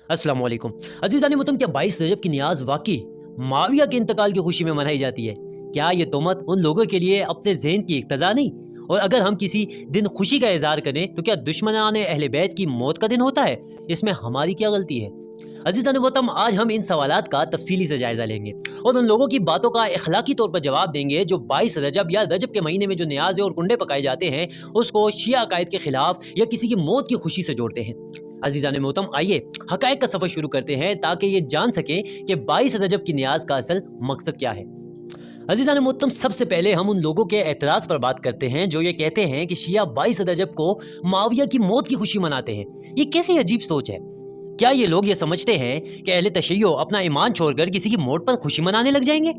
अस्सलाम वालेकुम। अज़ीज़ान मुहतरम, क्या 22 रजब की नियाज़ वाक़ई मुआविया के इंतकाल की खुशी में मनाई जाती है? क्या ये तोहमत उन लोगों के लिए अपने ज़हन की इक़्तिज़ा नहीं? और अगर हम किसी दिन खुशी का इज़हार करें तो क्या दुश्मनाने अहले बैत की मौत का दिन होता है? इसमें हमारी क्या गलती है? अज़ीज़ान मुहतरम, आज हम इन सवालात का तफ़सीली से जायज़ा लेंगे और उन लोगों की बातों का इख़लाक़ी तौर पर जवाब देंगे जो 22 रजब या रजब के महीने में जो नियाज़ें और कुंडे पकाए जाते हैं, उसको शिया अक़ायद के ख़िलाफ़ या किसी की मौत की खुशी से जोड़ते हैं। अज़ीज़ान मोहतरम, आइए हक़ाइक़ का सफ़र शुरू करते हैं ताकि ये जान सकें कि 22 रजब की नियाज़ का असल मकसद क्या है। अज़ीज़ान मोहतरम, सबसे पहले हम उन लोगों के एतराज़ पर बात करते हैं जो ये कहते हैं कि शिया 22 रजब को मुआविया की मौत की खुशी मनाते हैं। ये कैसी अजीब सोच है? क्या ये लोग ये समझते हैं कि अहले तशय्यो अपना ईमान छोड़कर किसी की मौत पर खुशी मनाने लग जाएंगे?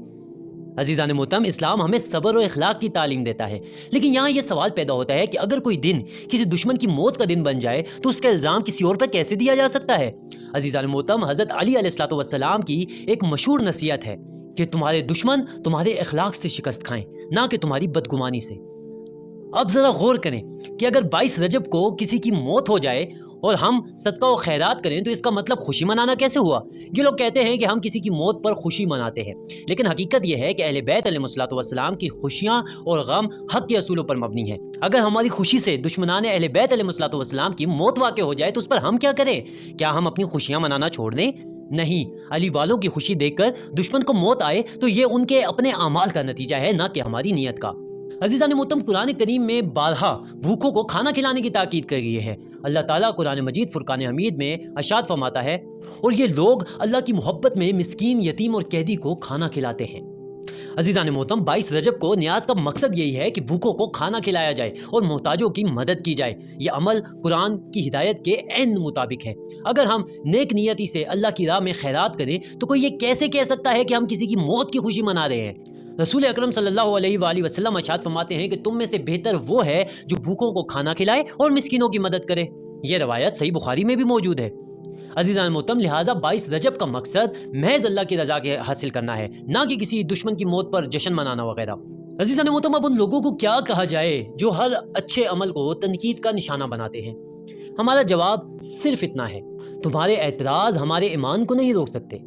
अज़ीज़ान मोहतरम, इस्लाम हमें सब्र और इखलाक की तालीम देता है, लेकिन यहाँ ये सवाल पैदा होता है कि अगर कोई दिन किसी दुश्मन की मौत का दिन बन जाए तो उसका इल्ज़ाम किसी और पर कैसे दिया जा सकता है? अज़ीज़ान मोहतरम, हज़रत अली अलैहिस्सलाम की एक मशहूर नसीहत है कि तुम्हारे दुश्मन तुम्हारे इखलाक से शिकस्त खाएं, ना कि तुम्हारी बदगुमानी से। अब ज़रा गौर करें कि अगर 22 रजब को किसी की मौत हो जाए और हम सदका और खैरात करें तो इसका मतलब खुशी मनाना कैसे हुआ? ये लोग कहते हैं कि हम किसी की मौत पर खुशी मनाते हैं, लेकिन हकीकत यह है कि अहले बैत अलैहिस्सलाम की खुशियाँ और गम हक़ के असूलों पर मबनी है। अगर हमारी खुशी से दुश्मनाने अहले बैत अलैहिस्सलाम की मौत वाक़ हो जाए तो उस पर हम क्या करें? क्या हम अपनी खुशियाँ मनाना छोड़ दें? नहीं, अली वालों की खुशी देखकर दुश्मन को मौत आए तो ये उनके अपने अमाल का नतीजा है, ना कि हमारी नीयत का। अज़ीज़ान मोहतरम, कुरान करीम में बारहा भूखों को खाना खिलाने की ताकीद कर गई है। अल्लाह ताला कुरान मजीद फुरकान हमीद में अरशाद फरमाता है, और ये लोग अल्लाह की मोहब्बत में मिस्कीन, यतीम और कैदी को खाना खिलाते हैं। अज़ीज़ान मोहतरम, 22 रजब को न्याज का मकसद यही है कि भूखों को खाना खिलाया जाए और मोहताजों की मदद की जाए। ये अमल कुरान की हिदायत के ऐन मुताबिक है। अगर हम नेक नियति से अल्लाह की राह में खैरात करें तो कोई ये कैसे कह सकता है कि हम किसी की मौत की खुशी मना रहे हैं? रसूल अकरम सल्लल्लाहु अलैहि वसल्लम इरशाद फरमाते हैं कि तुम में से बेहतर वो है जो भूखों को खाना खिलाए और मिस्किनों की मदद करे। ये रवायत सही बुखारी में भी मौजूद है। अज़ीज़ान मोहतरम, लिहाजा 22 रजब का मकसद महज अल्लाह की रज़ा के हासिल करना है, ना कि किसी दुश्मन की मौत पर जश्न मनाना वगैरह। अज़ीज़ान मोहतरम, अब उन लोगों को क्या कहा जाए जो हर अच्छे अमल को तनकीद का निशाना बनाते हैं? हमारा जवाब सिर्फ इतना है, तुम्हारे एतराज़ हमारे ईमान को नहीं रोक सकते।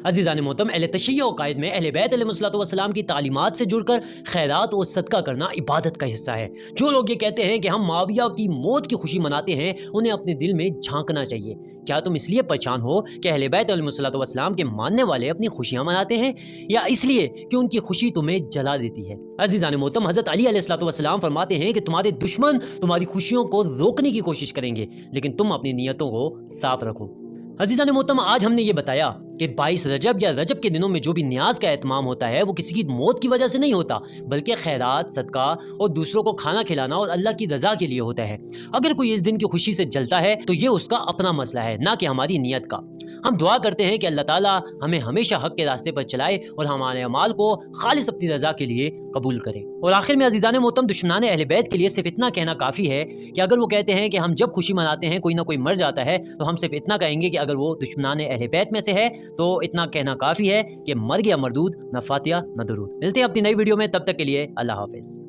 अज़ीज़ान मोहतरम, अहले तशय्यो अक़ायद में अहले बैत अलैहिस्सलाम की तालीमात से जुड़कर खैरात और सदका करना इबादत का हिस्सा है। जो लोग ये कहते हैं कि हम मुआविया की मौत की खुशी मनाते हैं, उन्हें अपने दिल में झांकना चाहिए। क्या तुम इसलिए परेशान हो कि अहले बैत अलैहिस्सलाम के मानने वाले अपनी खुशियाँ मनाते हैं, या इसलिए कि उनकी खुशी तुम्हें जला देती है? अज़ीज़ान मोहतरम, हज़रत अली अलैहिस्सलाम फरमाते हैं कि तुम्हारे दुश्मन तुम्हारी खुशियों को रोकने की कोशिश करेंगे, लेकिन तुम अपनी नीयतों को साफ रखो। अज़ीज़ान मोहतरम, आज हमने ये बताया कि 22 रजब या रजब के दिनों में जो भी न्याज का एहतमाम होता है वो किसी की मौत की वजह से नहीं होता, बल्कि खैरात, सदका और दूसरों को खाना खिलाना और अल्लाह की रज़ा के लिए होता है। अगर कोई इस दिन की खुशी से जलता है तो ये उसका अपना मसला है, ना कि हमारी नीयत का। हम दुआ करते हैं कि अल्लाह ताला हमें हमेशा हक़ के रास्ते पर चलाए और हमारे अमाल को खालिस अपनी रज़ा के लिए कबूल करे। और आखिर में अज़ीज़ान मोहतरम, दुश्मनाने अहले बैत के लिए सिर्फ इतना कहना काफ़ी है कि अगर वो कहते हैं कि हम जब खुशी मनाते हैं कोई ना कोई मर जाता है, तो हम सिर्फ इतना कहेंगे कि अगर वो दुश्मनाने अहले बैत में से है तो इतना कहना काफ़ी है कि मर गया मरदूद, न फातिया न दुरूद। मिलते हैं अपनी नई वीडियो में, तब तक के लिए अल्लाह हाफ़िज़।